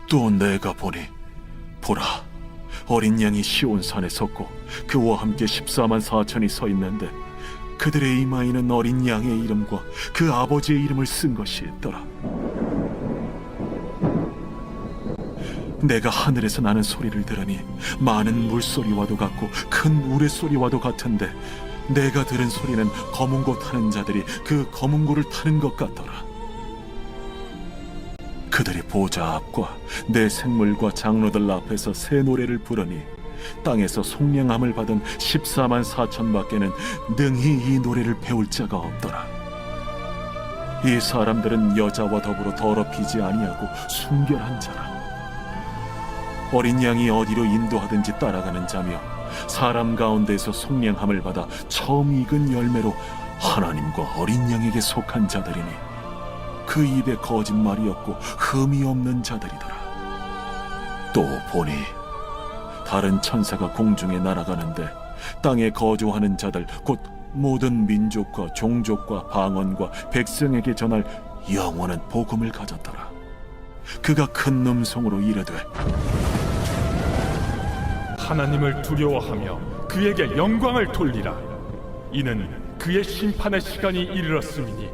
또 내가 보니 보라, 어린 양이 시온산에 섰고 그와 함께 14만 4천이 서 있는데 그들의 이마에는 어린 양의 이름과 그 아버지의 이름을 쓴 것이 있더라. 내가 하늘에서 나는 소리를 들으니 많은 물소리와도 같고 큰 우레소리와도 같은데 내가 들은 소리는 검은 고 타는 자들이 그 검은 고를 타는 것 같더라. 그들이 보좌 앞과 내 생물과 장로들 앞에서 새 노래를 부르니 땅에서 속량함을 받은 14만 4천 밖에는 능히 이 노래를 배울 자가 없더라. 이 사람들은 여자와 더불어 더럽히지 아니하고 순결한 자라. 어린 양이 어디로 인도하든지 따라가는 자며 사람 가운데서 속량함을 받아 처음 익은 열매로 하나님과 어린 양에게 속한 자들이니 그 입에 거짓말이 없고 흠이 없는 자들이더라. 또 보니 다른 천사가 공중에 날아가는데 땅에 거주하는 자들 곧 모든 민족과 종족과 방언과 백성에게 전할 영원한 복음을 가졌더라. 그가 큰 음성으로 이르되 하나님을 두려워하며 그에게 영광을 돌리라. 이는 그의 심판의 시간이 이르렀음이니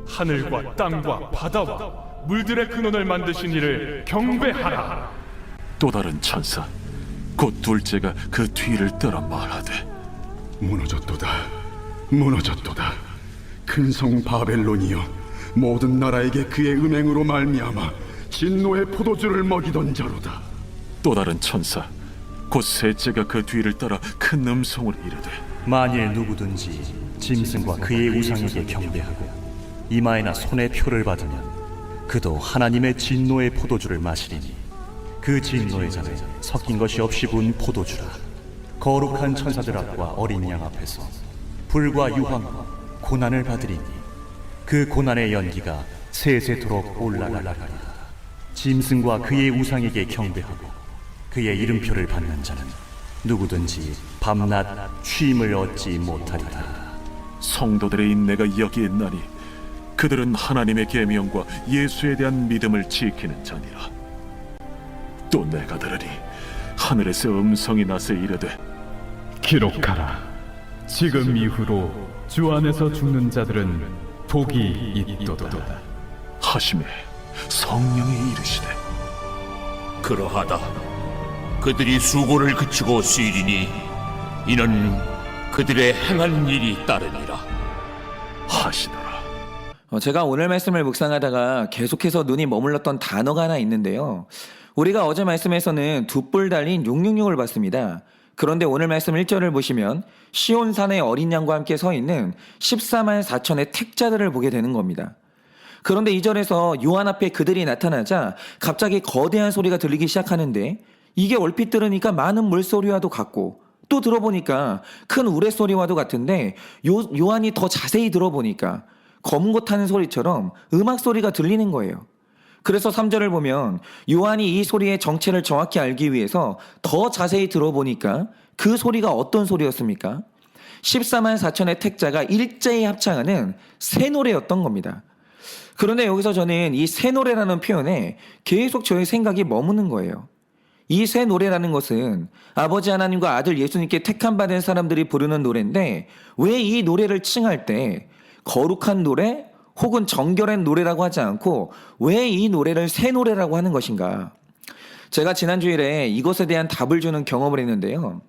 하늘과 땅과 바다와 물들의 근원을 만드신 이를 경배하라. 또 다른 천사 곧 둘째가 그 뒤를 따라 말하되 무너졌도다, 무너졌도다. 큰 성 바벨론이여, 모든 나라에게 그의 음행으로 말미암아 진노의 포도주를 먹이던 자로다. 또 다른 천사 곧 셋째가 그 뒤를 따라 큰 음성으로 이르되 만일 누구든지 짐승과 그의 우상에게 경배하고 이마에나 손에 표를 받으면 그도 하나님의 진노의 포도주를 마시리니 그 진노의 잔에 섞인 것이 없이 부은 포도주라. 거룩한 천사들 앞과 어린 양 앞에서 불과 유황과 고난을 받으리니 그 고난의 연기가 세세토록 올라가리라. 짐승과 그의 우상에게 경배하고 그의 이름표를 받는 자는 누구든지 밤낮 쉼을 얻지 못하리라. 성도들의 인내가 여기에 있나니 그들은 하나님의 계명과 예수에 대한 믿음을 지키는 자니라. 또 내가 들으니 하늘에서 음성이 나서 이르되 기록하라. 지금 이후로 주 안에서 죽는 자들은 복이 있도다. 하심에 성령이 이르시되 그러하다. 그들이 수고를 그치고 쉬리니 이는 그들의 행한 일이 따르니라 하시더라. 제가 오늘 말씀을 묵상하다가 계속해서 눈이 머물렀던 단어가 하나 있는데요. 우리가 어제 말씀에서는 두 뿔 달린 666을 봤습니다. 그런데 오늘 말씀 1절을 보시면 시온산의 어린 양과 함께 서 있는 14만 4천의 택자들을 보게 되는 겁니다. 그런데 2절에서 요한 앞에 그들이 나타나자 갑자기 거대한 소리가 들리기 시작하는데 이게 얼핏 들으니까 많은 물소리와도 같고 또 들어보니까 큰 우레소리와도 같은데 요한이 더 자세히 들어보니까 검은 고 타는 소리처럼 음악 소리가 들리는 거예요. 그래서 3절을 보면 요한이 이 소리의 정체를 정확히 알기 위해서 더 자세히 들어보니까 그 소리가 어떤 소리였습니까? 14만 4천의 택자가 일제히 합창하는 새 노래였던 겁니다. 그런데 여기서 저는 이 새 노래라는 표현에 계속 저의 생각이 머무는 거예요. 이 새 노래라는 것은 아버지 하나님과 아들 예수님께 택함받은 사람들이 부르는 노래인데 왜 이 노래를 칭할 때 거룩한 노래 혹은 정결한 노래라고 하지 않고 왜 이 노래를 새 노래라고 하는 것인가? 제가 지난 주일에 이것에 대한 답을 주는 경험을 했는데요.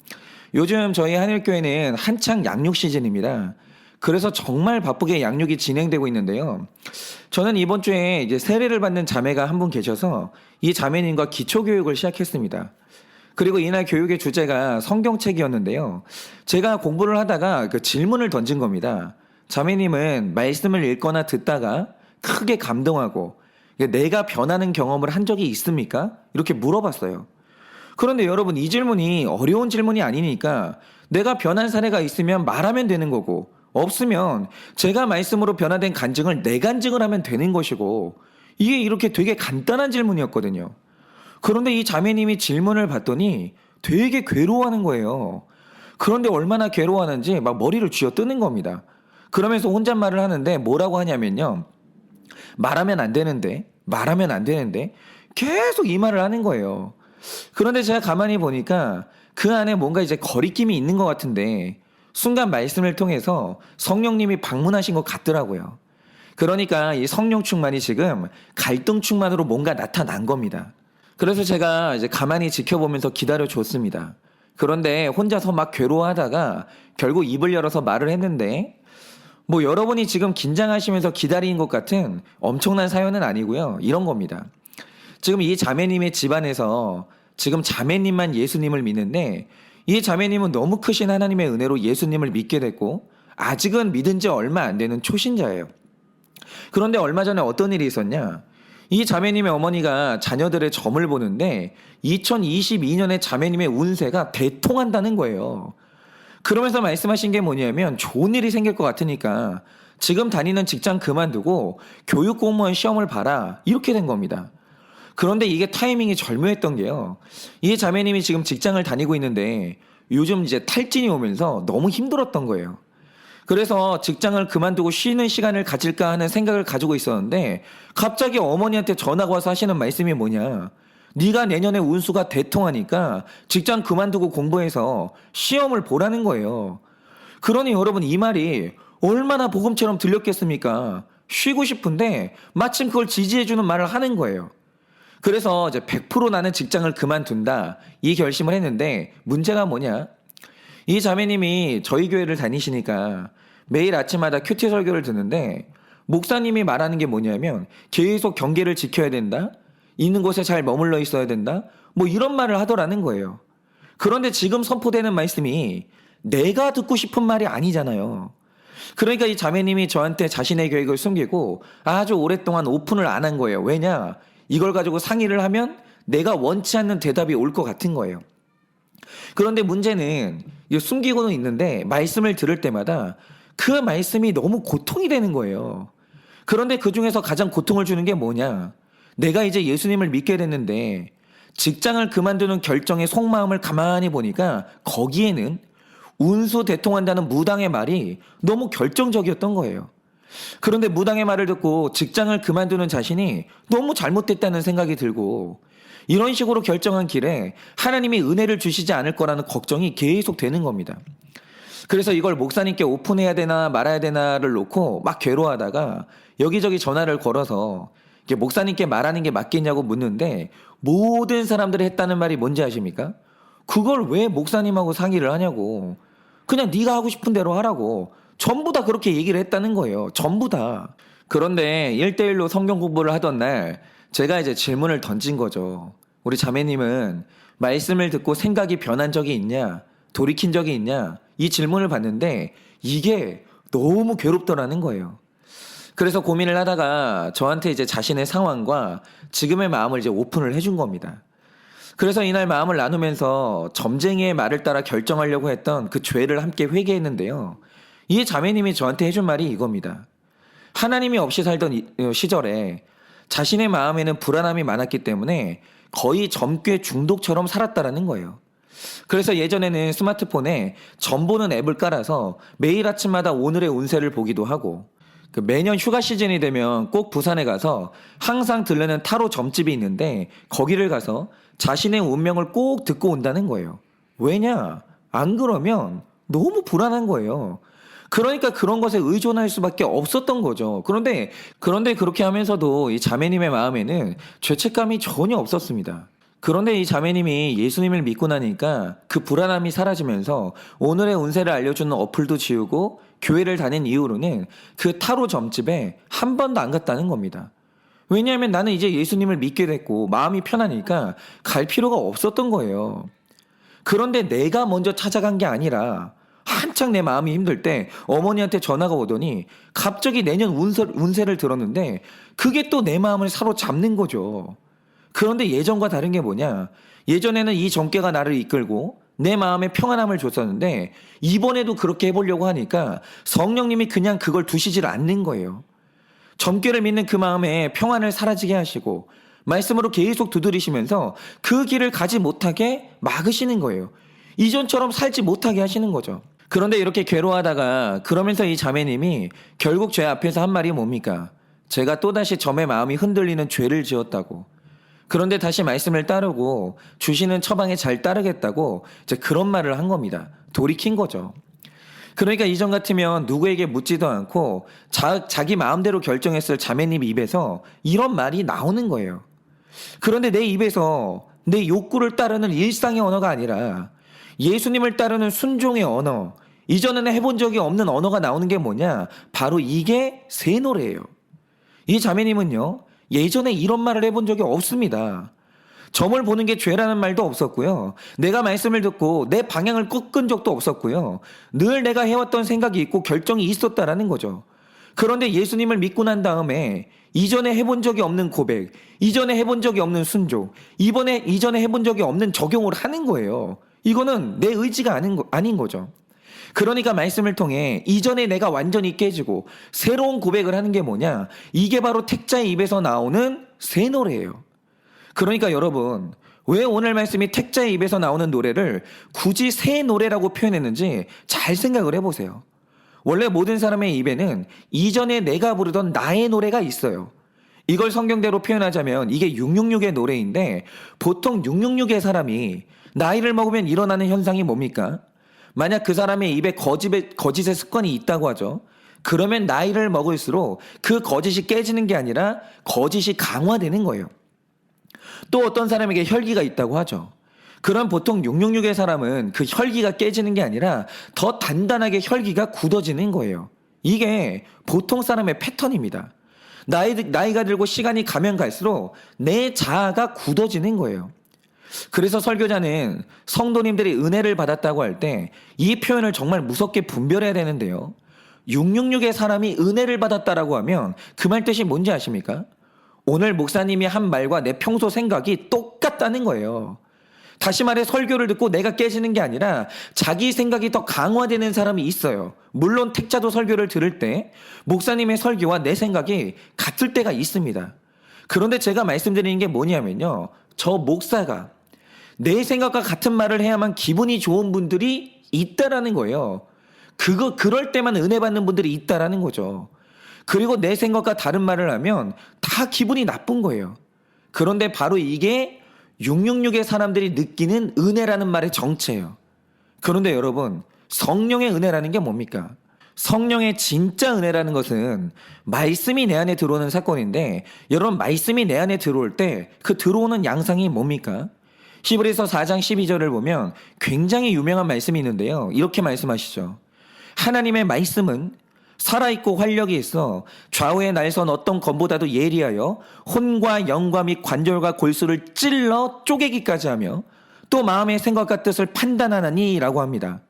요즘 저희 한일교회는 한창 양육 시즌입니다. 그래서 정말 바쁘게 양육이 진행되고 있는데요. 저는 이번 주에 이제 세례를 받는 자매가 한 분 계셔서 이 자매님과 기초교육을 시작했습니다. 그리고 이날 교육의 주제가 성경책이었는데요. 제가 공부를 하다가 그 질문을 던진 겁니다. 자매님은 말씀을 읽거나 듣다가 크게 감동하고 내가 변하는 경험을 한 적이 있습니까? 이렇게 물어봤어요. 그런데 여러분, 이 질문이 어려운 질문이 아니니까 내가 변한 사례가 있으면 말하면 되는 거고 없으면 제가 말씀으로 변화된 간증을 내 간증을 하면 되는 것이고 이게 이렇게 되게 간단한 질문이었거든요. 그런데 이 자매님이 질문을 받더니 되게 괴로워하는 거예요. 그런데 얼마나 괴로워하는지 막 머리를 쥐어뜨는 겁니다. 그러면서 혼잣말을 하는데 뭐라고 하냐면요. 말하면 안 되는데, 말하면 안 되는데, 계속 이 말을 하는 거예요. 그런데 제가 가만히 보니까 그 안에 뭔가 이제 거리낌이 있는 것 같은데, 순간 말씀을 통해서 성령님이 방문하신 것 같더라고요. 그러니까 이 성령 충만이 지금 갈등 충만으로 뭔가 나타난 겁니다. 그래서 제가 이제 가만히 지켜보면서 기다려줬습니다. 그런데 혼자서 막 괴로워하다가 결국 입을 열어서 말을 했는데, 뭐 여러분이 지금 긴장하시면서 기다린 것 같은 엄청난 사연은 아니고요. 이런 겁니다. 지금 이 자매님의 집안에서 지금 자매님만 예수님을 믿는데, 이 자매님은 너무 크신 하나님의 은혜로 예수님을 믿게 됐고 아직은 믿은 지 얼마 안 되는 초신자예요. 그런데 얼마 전에 어떤 일이 있었냐? 이 자매님의 어머니가 자녀들의 점을 보는데 2022년에 자매님의 운세가 대통한다는 거예요. 그러면서 말씀하신 게 뭐냐면 좋은 일이 생길 것 같으니까 지금 다니는 직장 그만두고 교육공무원 시험을 봐라, 이렇게 된 겁니다. 그런데 이게 타이밍이 절묘했던 게요. 이 자매님이 지금 직장을 다니고 있는데 요즘 이제 탈진이 오면서 너무 힘들었던 거예요. 그래서 직장을 그만두고 쉬는 시간을 가질까 하는 생각을 가지고 있었는데 갑자기 어머니한테 전화가 와서 하시는 말씀이 뭐냐. 네가 내년에 운수가 대통하니까 직장 그만두고 공부해서 시험을 보라는 거예요. 그러니 여러분, 이 말이 얼마나 복음처럼 들렸겠습니까? 쉬고 싶은데 마침 그걸 지지해주는 말을 하는 거예요. 그래서 이제 100% 나는 직장을 그만둔다, 이 결심을 했는데 문제가 뭐냐? 이 자매님이 저희 교회를 다니시니까 매일 아침마다 큐티 설교를 듣는데 목사님이 말하는 게 뭐냐면 계속 경계를 지켜야 된다, 있는 곳에 잘 머물러 있어야 된다, 뭐 이런 말을 하더라는 거예요. 그런데 지금 선포되는 말씀이 내가 듣고 싶은 말이 아니잖아요. 그러니까 이 자매님이 저한테 자신의 계획을 숨기고 아주 오랫동안 오픈을 안 한 거예요. 왜냐? 이걸 가지고 상의를 하면 내가 원치 않는 대답이 올 것 같은 거예요. 그런데 문제는 숨기고는 있는데 말씀을 들을 때마다 그 말씀이 너무 고통이 되는 거예요. 그런데 그 중에서 가장 고통을 주는 게 뭐냐? 내가 이제 예수님을 믿게 됐는데 직장을 그만두는 결정의 속마음을 가만히 보니까 거기에는 운수 대통한다는 무당의 말이 너무 결정적이었던 거예요. 그런데 무당의 말을 듣고 직장을 그만두는 자신이 너무 잘못됐다는 생각이 들고 이런 식으로 결정한 길에 하나님이 은혜를 주시지 않을 거라는 걱정이 계속 되는 겁니다. 그래서 이걸 목사님께 오픈해야 되나 말아야 되나를 놓고 막 괴로워하다가 여기저기 전화를 걸어서 목사님께 말하는 게 맞겠냐고 묻는데 모든 사람들이 했다는 말이 뭔지 아십니까? 그걸 왜 목사님하고 상의를 하냐고. 그냥 네가 하고 싶은 대로 하라고. 전부 다 그렇게 얘기를 했다는 거예요. 전부 다. 그런데 1대1로 성경 공부를 하던 날 제가 이제 질문을 던진 거죠. 우리 자매님은 말씀을 듣고 생각이 변한 적이 있냐? 돌이킨 적이 있냐? 이 질문을 받는데 이게 너무 괴롭더라는 거예요. 그래서 고민을 하다가 저한테 이제 자신의 상황과 지금의 마음을 이제 오픈을 해준 겁니다. 그래서 이날 마음을 나누면서 점쟁이의 말을 따라 결정하려고 했던 그 죄를 함께 회개했는데요. 이 자매님이 저한테 해준 말이 이겁니다. 하나님이 없이 살던 시절에 자신의 마음에는 불안함이 많았기 때문에 거의 점괘 중독처럼 살았다라는 거예요. 그래서 예전에는 스마트폰에 점 보는 앱을 깔아서 매일 아침마다 오늘의 운세를 보기도 하고 매년 휴가 시즌이 되면 꼭 부산에 가서 항상 들르는 타로 점집이 있는데 거기를 가서 자신의 운명을 꼭 듣고 온다는 거예요. 왜냐? 안 그러면 너무 불안한 거예요. 그러니까 그런 것에 의존할 수밖에 없었던 거죠. 그런데 그렇게 하면서도 이 자매님의 마음에는 죄책감이 전혀 없었습니다. 그런데 이 자매님이 예수님을 믿고 나니까 그 불안함이 사라지면서 오늘의 운세를 알려주는 어플도 지우고 교회를 다닌 이후로는 그 타로 점집에 한 번도 안 갔다는 겁니다. 왜냐하면 나는 이제 예수님을 믿게 됐고 마음이 편하니까 갈 필요가 없었던 거예요. 그런데 내가 먼저 찾아간 게 아니라 한창 내 마음이 힘들 때 어머니한테 전화가 오더니 갑자기 내년 운세를 들었는데 그게 또 내 마음을 사로잡는 거죠. 그런데 예전과 다른 게 뭐냐? 예전에는 이 점괘가 나를 이끌고 내 마음에 평안함을 줬었는데 이번에도 그렇게 해보려고 하니까 성령님이 그냥 그걸 두시질 않는 거예요. 점괘를 믿는 그 마음에 평안을 사라지게 하시고 말씀으로 계속 두드리시면서 그 길을 가지 못하게 막으시는 거예요. 이전처럼 살지 못하게 하시는 거죠. 그런데 이렇게 괴로워하다가 그러면서 이 자매님이 결국 죄 앞에서 한 말이 뭡니까? 제가 또다시 점의 마음이 흔들리는 죄를 지었다고. 그런데 다시 말씀을 따르고 주시는 처방에 잘 따르겠다고 이제 그런 말을 한 겁니다. 돌이킨 거죠. 그러니까 이전 같으면 누구에게 묻지도 않고 자기 마음대로 결정했을 자매님 입에서 이런 말이 나오는 거예요. 그런데 내 입에서 내 욕구를 따르는 일상의 언어가 아니라 예수님을 따르는 순종의 언어, 이전에는 해본 적이 없는 언어가 나오는 게 뭐냐? 바로 이게 새 노래예요. 이 자매님은요, 예전에 이런 말을 해본 적이 없습니다. 점을 보는 게 죄라는 말도 없었고요. 내가 말씀을 듣고 내 방향을 꺾은 적도 없었고요. 늘 내가 해왔던 생각이 있고 결정이 있었다라는 거죠. 그런데 예수님을 믿고 난 다음에 이전에 해본 적이 없는 고백, 이전에 해본 적이 없는 순종, 이전에 해본 적이 없는 적용을 하는 거예요. 이거는 내 의지가 아닌 거죠. 그러니까 말씀을 통해 이전에 내가 완전히 깨지고 새로운 고백을 하는 게 뭐냐? 이게 바로 택자의 입에서 나오는 새 노래예요. 그러니까 여러분, 왜 오늘 말씀이 택자의 입에서 나오는 노래를 굳이 새 노래라고 표현했는지 잘 생각을 해보세요. 원래 모든 사람의 입에는 이전에 내가 부르던 나의 노래가 있어요. 이걸 성경대로 표현하자면 이게 666의 노래인데 보통 666의 사람이 나이를 먹으면 일어나는 현상이 뭡니까? 만약 그 사람의 입에 거짓의 습관이 있다고 하죠. 그러면 나이를 먹을수록 그 거짓이 깨지는 게 아니라 거짓이 강화되는 거예요. 또 어떤 사람에게 혈기가 있다고 하죠. 그럼 보통 666의 사람은 그 혈기가 깨지는 게 아니라 더 단단하게 혈기가 굳어지는 거예요. 이게 보통 사람의 패턴입니다. 나이가 들고 시간이 가면 갈수록 내 자아가 굳어지는 거예요. 그래서 설교자는 성도님들이 은혜를 받았다고 할 때 이 표현을 정말 무섭게 분별해야 되는데요. 666의 사람이 은혜를 받았다라고 하면 그 말 뜻이 뭔지 아십니까? 오늘 목사님이 한 말과 내 평소 생각이 똑같다는 거예요. 다시 말해 설교를 듣고 내가 깨지는 게 아니라 자기 생각이 더 강화되는 사람이 있어요. 물론 택자도 설교를 들을 때 목사님의 설교와 내 생각이 같을 때가 있습니다. 그런데 제가 말씀드리는 게 뭐냐면요. 저 목사가 내 생각과 같은 말을 해야만 기분이 좋은 분들이 있다라는 거예요. 그럴 때만 은혜 받는 분들이 있다라는 거죠. 그리고 내 생각과 다른 말을 하면 다 기분이 나쁜 거예요. 그런데 바로 이게 666의 사람들이 느끼는 은혜라는 말의 정체예요. 그런데 여러분, 성령의 은혜라는 게 뭡니까? 성령의 진짜 은혜라는 것은 말씀이 내 안에 들어오는 사건인데 여러분, 말씀이 내 안에 들어올 때 그 들어오는 양상이 뭡니까? 히브리서 4장 12절을 보면 굉장히 유명한 말씀이 있는데요. 이렇게 말씀하시죠. 하나님의 말씀은 살아있고 활력이 있어 좌우에 날선 어떤 검보다도 예리하여 혼과 영과 및 관절과 골수를 찔러 쪼개기까지 하며 또 마음의 생각과 뜻을 판단하나니 라고 합니다.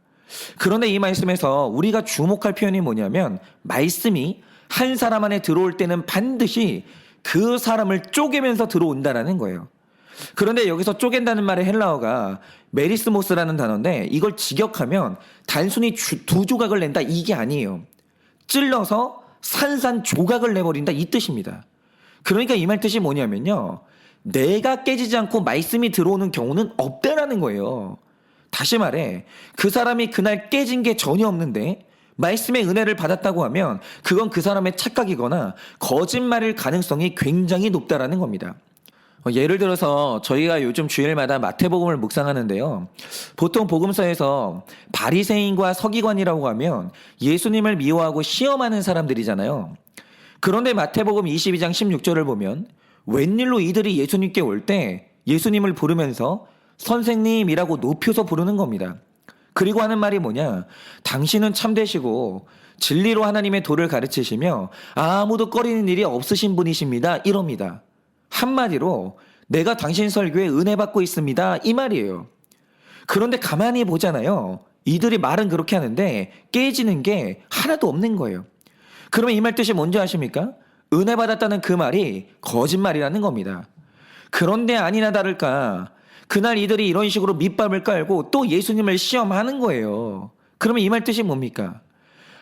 그런데 이 말씀에서 우리가 주목할 표현이 뭐냐면 말씀이 한 사람 안에 들어올 때는 반드시 그 사람을 쪼개면서 들어온다라는 거예요. 그런데 여기서 쪼갠다는 말의 헬라어가 메리스모스라는 단어인데 이걸 직역하면 단순히 두 조각을 낸다 이게 아니에요. 찔러서 산산조각을 내버린다 이 뜻입니다. 그러니까 이 말 뜻이 뭐냐면요. 내가 깨지지 않고 말씀이 들어오는 경우는 없다라는 거예요. 다시 말해 그 사람이 그날 깨진 게 전혀 없는데 말씀의 은혜를 받았다고 하면 그건 그 사람의 착각이거나 거짓말일 가능성이 굉장히 높다라는 겁니다. 예를 들어서 저희가 요즘 주일마다 마태복음을 묵상하는데요. 보통 복음서에서 바리새인과 서기관이라고 하면 예수님을 미워하고 시험하는 사람들이잖아요. 그런데 마태복음 22장 16절을 보면 웬일로 이들이 예수님께 올 때 예수님을 부르면서 선생님이라고 높여서 부르는 겁니다. 그리고 하는 말이 뭐냐? 당신은 참되시고 진리로 하나님의 도를 가르치시며 아무도 꺼리는 일이 없으신 분이십니다. 이럽니다. 한마디로 내가 당신 설교에 은혜 받고 있습니다. 이 말이에요. 그런데 가만히 보잖아요. 이들이 말은 그렇게 하는데 깨지는 게 하나도 없는 거예요. 그러면 이 말 뜻이 뭔지 아십니까? 은혜 받았다는 그 말이 거짓말이라는 겁니다. 그런데 아니나 다를까 그날 이들이 이런 식으로 밑밥을 깔고 또 예수님을 시험하는 거예요. 그러면 이 말 뜻이 뭡니까?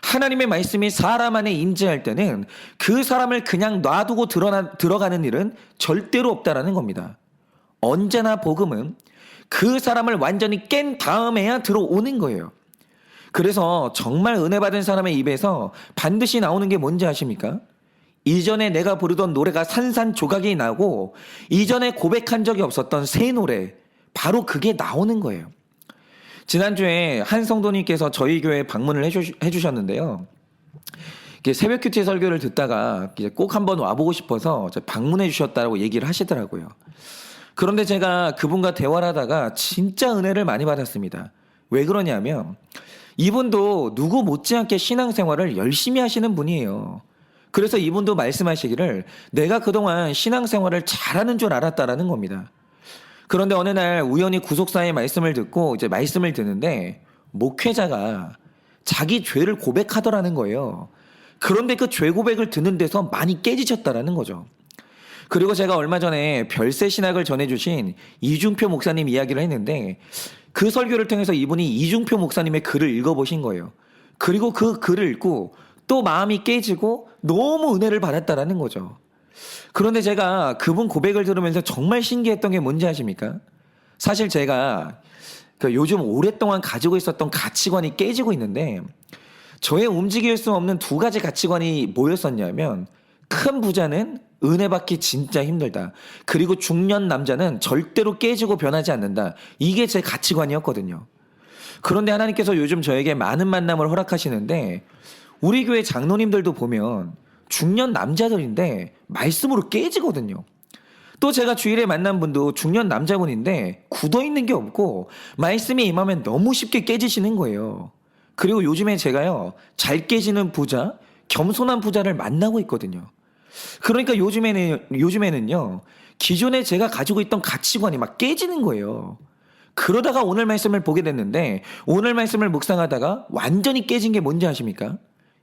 하나님의 말씀이 사람 안에 임재할 때는 그 사람을 그냥 놔두고 들어가는 일은 절대로 없다라는 겁니다. 언제나 복음은 그 사람을 완전히 깬 다음에야 들어오는 거예요. 그래서 정말 은혜 받은 사람의 입에서 반드시 나오는 게 뭔지 아십니까? 이전에 내가 부르던 노래가 산산조각이 나고 이전에 고백한 적이 없었던 새 노래, 바로 그게 나오는 거예요. 지난주에 한 성도님께서 저희 교회에 방문을 해주셨는데요. 새벽 큐티 설교를 듣다가 꼭 한번 와보고 싶어서 방문해 주셨다고 얘기를 하시더라고요. 그런데 제가 그분과 대화를 하다가 진짜 은혜를 많이 받았습니다. 왜 그러냐면 이분도 누구 못지않게 신앙생활을 열심히 하시는 분이에요. 그래서 이분도 말씀하시기를 내가 그동안 신앙생활을 잘하는 줄 알았다라는 겁니다. 그런데 어느 날 우연히 구속사의 말씀을 듣고 이제 말씀을 듣는데 목회자가 자기 죄를 고백하더라는 거예요. 그런데 그 죄 고백을 듣는 데서 많이 깨지셨다라는 거죠. 그리고 제가 얼마 전에 별세 신학을 전해주신 이중표 목사님 이야기를 했는데 그 설교를 통해서 이분이 이중표 목사님의 글을 읽어보신 거예요. 그리고 그 글을 읽고 또 마음이 깨지고 너무 은혜를 받았다라는 거죠. 그런데 제가 그분 고백을 들으면서 정말 신기했던 게 뭔지 아십니까? 사실 제가 요즘 오랫동안 가지고 있었던 가치관이 깨지고 있는데 저의 움직일 수 없는 두 가지 가치관이 뭐였었냐면 큰 부자는 은혜 받기 진짜 힘들다. 그리고 중년 남자는 절대로 깨지고 변하지 않는다. 이게 제 가치관이었거든요. 그런데 하나님께서 요즘 저에게 많은 만남을 허락하시는데 우리 교회 장로님들도 보면 중년 남자들인데 말씀으로 깨지거든요. 또 제가 주일에 만난 분도 중년 남자분인데 굳어있는 게 없고 말씀이 임하면 너무 쉽게 깨지시는 거예요. 그리고 요즘에 제가요, 잘 깨지는 부자, 겸손한 부자를 만나고 있거든요. 그러니까 요즘에는요, 기존에 제가 가지고 있던 가치관이 막 깨지는 거예요. 그러다가 오늘 말씀을 보게 됐는데, 오늘 말씀을 묵상하다가 완전히 깨진 게 뭔지 아십니까?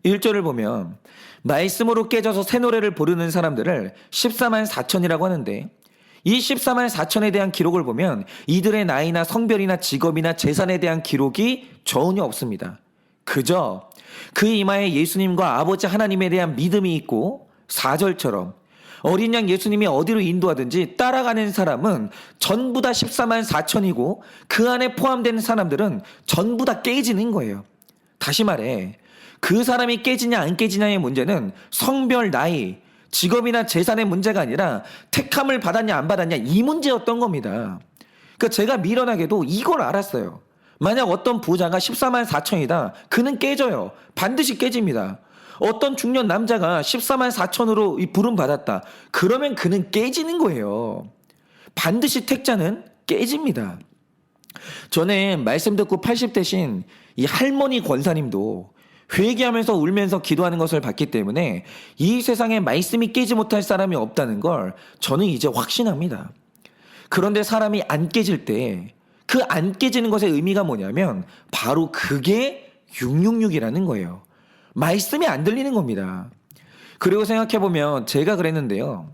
1절을 보면, 말씀으로 깨져서 새 노래를 부르는 사람들을 14만 4천이라고 하는데, 이 14만 4천에 대한 기록을 보면 이들의 나이나 성별이나 직업이나 재산에 대한 기록이 전혀 없습니다. 그저 그 이마에 예수님과 아버지 하나님에 대한 믿음이 있고 4절처럼 어린 양 예수님이 어디로 인도하든지 따라가는 사람은 전부 다 14만 4천이고 그 안에 포함되는 사람들은 전부 다 깨지는 거예요. 다시 말해 그 사람이 깨지냐 안 깨지냐의 문제는 성별, 나이, 직업이나 재산의 문제가 아니라 택함을 받았냐 안 받았냐 이 문제였던 겁니다. 그러니까 제가 미련하게도 이걸 알았어요. 만약 어떤 부자가 14만 4천이다. 그는 깨져요. 반드시 깨집니다. 어떤 중년 남자가 14만 4천으로 이 부름 받았다. 그러면 그는 깨지는 거예요. 반드시 택자는 깨집니다. 저는 말씀 듣고 80대신 이 할머니 권사님도 회개하면서 울면서 기도하는 것을 봤기 때문에 이 세상에 말씀이 깨지 못할 사람이 없다는 걸 저는 이제 확신합니다. 그런데 사람이 안 깨질 때 그 안 깨지는 것의 의미가 뭐냐면 바로 그게 666이라는 거예요. 말씀이 안 들리는 겁니다. 그리고 생각해보면 제가 그랬는데요.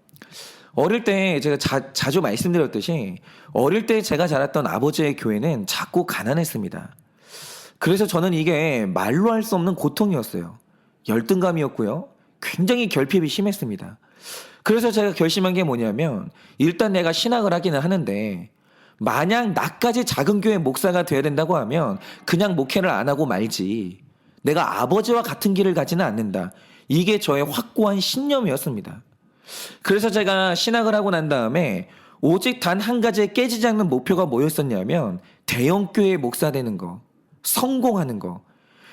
어릴 때 제가 자주 말씀드렸듯이 어릴 때 제가 자랐던 아버지의 교회는 작고 가난했습니다. 그래서 저는 이게 말로 할 수 없는 고통이었어요. 열등감이었고요. 굉장히 결핍이 심했습니다. 그래서 제가 결심한 게 뭐냐면 일단 내가 신학을 하기는 하는데 만약 나까지 작은 교회 목사가 돼야 된다고 하면 그냥 목회를 안 하고 말지. 내가 아버지와 같은 길을 가지는 않는다. 이게 저의 확고한 신념이었습니다. 그래서 제가 신학을 하고 난 다음에 오직 단 한 가지의 깨지지 않는 목표가 뭐였었냐면 대형교회 목사 되는 거, 성공하는 거.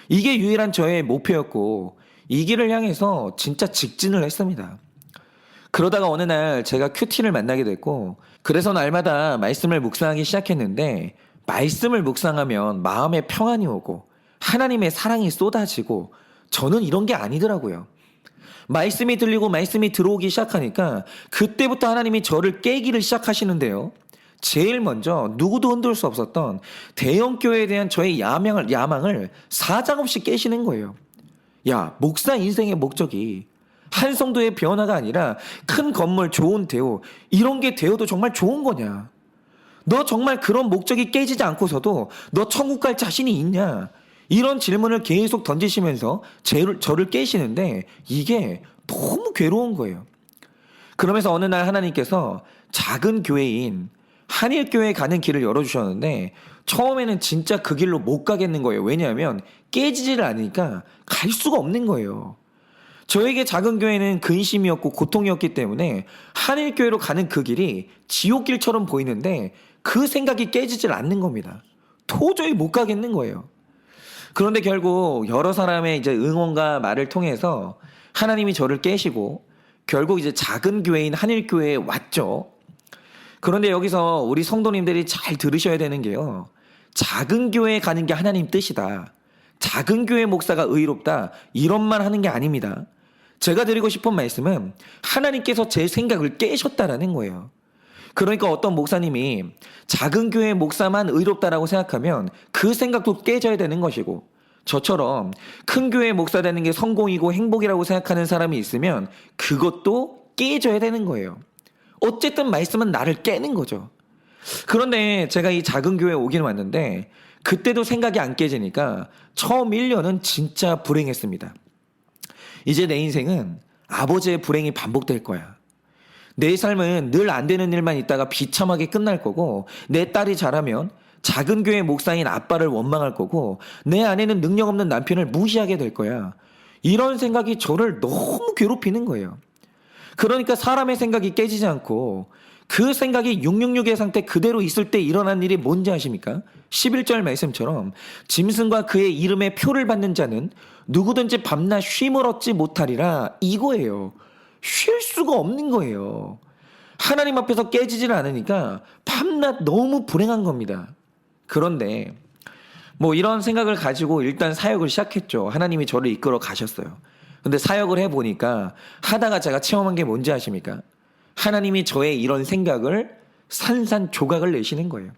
이게 유일한 저의 목표였고 이 길을 향해서 진짜 직진을 했습니다. 그러다가 어느 날 제가 큐티를 만나게 됐고 그래서 날마다 말씀을 묵상하기 시작했는데 말씀을 묵상하면 마음에 평안이 오고 하나님의 사랑이 쏟아지고 저는 이런 게 아니더라고요. 말씀이 들리고 말씀이 들어오기 시작하니까 그때부터 하나님이 저를 깨기를 시작하시는데요. 제일 먼저 누구도 흔들 수 없었던 대형교회에 대한 저의 야망을 사정없이 깨시는 거예요. 야, 목사 인생의 목적이 한 성도의 변화가 아니라 큰 건물, 좋은 대우 이런 게 되어도 정말 좋은 거냐? 너 정말 그런 목적이 깨지지 않고서도 너 천국 갈 자신이 있냐? 이런 질문을 계속 던지시면서 저를 깨시는데 이게 너무 괴로운 거예요. 그러면서 어느 날 하나님께서 작은 교회인 한일교회 가는 길을 열어주셨는데 처음에는 진짜 그 길로 못 가겠는 거예요. 왜냐하면 깨지지를 않으니까 갈 수가 없는 거예요. 저에게 작은 교회는 근심이었고 고통이었기 때문에 한일교회로 가는 그 길이 지옥길처럼 보이는데 그 생각이 깨지질 않는 겁니다. 도저히 못 가겠는 거예요. 그런데 결국 여러 사람의 이제 응원과 말을 통해서 하나님이 저를 깨시고 결국 이제 작은 교회인 한일교회에 왔죠. 그런데 여기서 우리 성도님들이 잘 들으셔야 되는 게요. 작은 교회에 가는 게 하나님 뜻이다. 작은 교회 목사가 의롭다. 이런 말 하는 게 아닙니다. 제가 드리고 싶은 말씀은 하나님께서 제 생각을 깨셨다라는 거예요. 그러니까 어떤 목사님이 작은 교회 목사만 의롭다라고 생각하면 그 생각도 깨져야 되는 것이고, 저처럼 큰 교회 목사 되는 게 성공이고 행복이라고 생각하는 사람이 있으면 그것도 깨져야 되는 거예요. 어쨌든 말씀은 나를 깨는 거죠. 그런데 제가 이 작은 교회에 오긴 왔는데 그때도 생각이 안 깨지니까 처음 1년은 진짜 불행했습니다. 이제 내 인생은 아버지의 불행이 반복될 거야. 내 삶은 늘 안 되는 일만 있다가 비참하게 끝날 거고, 내 딸이 자라면 작은 교회 목사인 아빠를 원망할 거고, 내 아내는 능력 없는 남편을 무시하게 될 거야. 이런 생각이 저를 너무 괴롭히는 거예요. 그러니까 사람의 생각이 깨지지 않고 그 생각이 666의 상태 그대로 있을 때 일어난 일이 뭔지 아십니까? 11절 말씀처럼 짐승과 그의 이름의 표를 받는 자는 누구든지 밤낮 쉼을 얻지 못하리라, 이거예요. 쉴 수가 없는 거예요. 하나님 앞에서 깨지질 않으니까 밤낮 너무 불행한 겁니다. 그런데 뭐 이런 생각을 가지고 일단 사역을 시작했죠. 하나님이 저를 이끌어 가셨어요. 근데 사역을 해보니까 하다가 제가 체험한 게 뭔지 아십니까? 하나님이 저의 이런 생각을 산산조각을 내시는 거예요.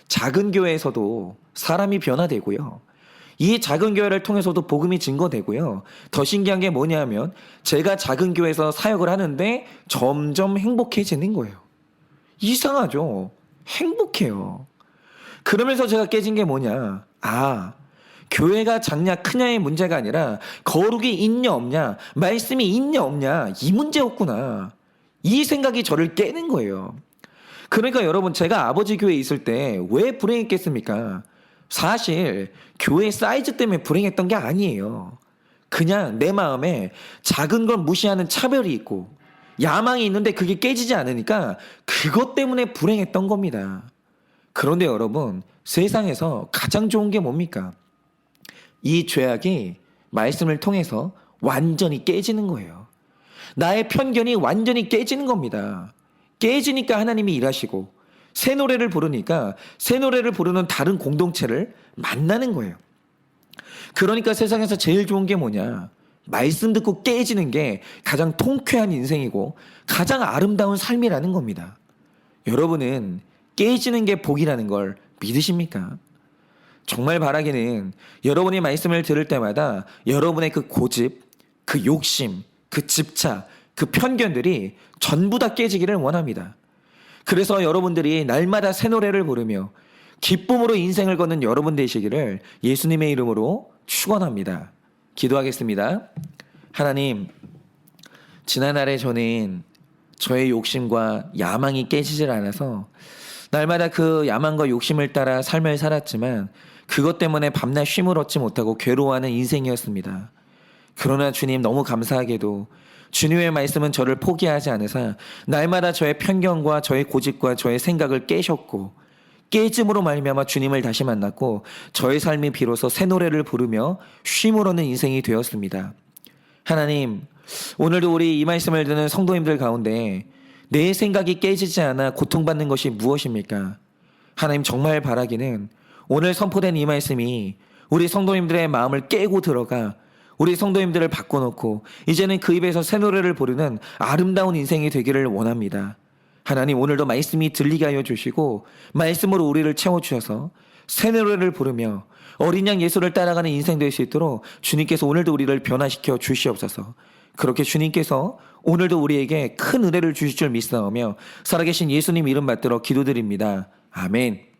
작은 교회에서도 사람이 변화되고요. 이 작은 교회를 통해서도 복음이 증거되고요. 더 신기한 게 뭐냐면 제가 작은 교회에서 사역을 하는데 점점 행복해지는 거예요. 이상하죠? 행복해요. 그러면서 제가 깨진 게 뭐냐? 교회가 작냐 크냐의 문제가 아니라 거룩이 있냐 없냐, 말씀이 있냐 없냐, 이 문제였구나. 이 생각이 저를 깨는 거예요. 그러니까 여러분, 제가 아버지 교회에 있을 때 왜 불행했겠습니까? 사실 교회 사이즈 때문에 불행했던 게 아니에요. 그냥 내 마음에 작은 걸 무시하는 차별이 있고 야망이 있는데 그게 깨지지 않으니까 그것 때문에 불행했던 겁니다. 그런데 여러분, 세상에서 가장 좋은 게 뭡니까? 이 죄악이 말씀을 통해서 완전히 깨지는 거예요. 나의 편견이 완전히 깨지는 겁니다. 깨지니까 하나님이 일하시고, 새 노래를 부르니까 새 노래를 부르는 다른 공동체를 만나는 거예요. 그러니까 세상에서 제일 좋은 게 뭐냐? 말씀 듣고 깨지는 게 가장 통쾌한 인생이고 가장 아름다운 삶이라는 겁니다. 여러분은 깨지는 게 복이라는 걸 믿으십니까? 정말 바라기는 여러분이 말씀을 들을 때마다 여러분의 그 고집, 그 욕심, 그 집착, 그 편견들이 전부 다 깨지기를 원합니다. 그래서 여러분들이 날마다 새 노래를 부르며 기쁨으로 인생을 걷는 여러분 되시기를 예수님의 이름으로 축원합니다. 기도하겠습니다. 하나님, 지난날에 저는 저의 욕심과 야망이 깨지질 않아서 날마다 그 야망과 욕심을 따라 삶을 살았지만 그것 때문에 밤낮 쉼을 얻지 못하고 괴로워하는 인생이었습니다. 그러나 주님, 너무 감사하게도 주님의 말씀은 저를 포기하지 않으사 날마다 저의 편견과 저의 고집과 저의 생각을 깨셨고, 깨짐으로 말미암아 주님을 다시 만났고 저의 삶이 비로소 새 노래를 부르며 쉼을 얻는 인생이 되었습니다. 하나님, 오늘도 우리 이 말씀을 듣는 성도님들 가운데 내 생각이 깨지지 않아 고통받는 것이 무엇입니까? 하나님, 정말 바라기는 오늘 선포된 이 말씀이 우리 성도님들의 마음을 깨고 들어가 우리 성도님들을 바꿔놓고 이제는 그 입에서 새 노래를 부르는 아름다운 인생이 되기를 원합니다. 하나님, 오늘도 말씀이 들리게 하여 주시고 말씀으로 우리를 채워주셔서 새 노래를 부르며 어린 양 예수를 따라가는 인생 될 수 있도록 주님께서 오늘도 우리를 변화시켜 주시옵소서. 그렇게 주님께서 오늘도 우리에게 큰 은혜를 주실 줄 믿사오며 살아계신 예수님 이름 받들어 기도드립니다. 아멘.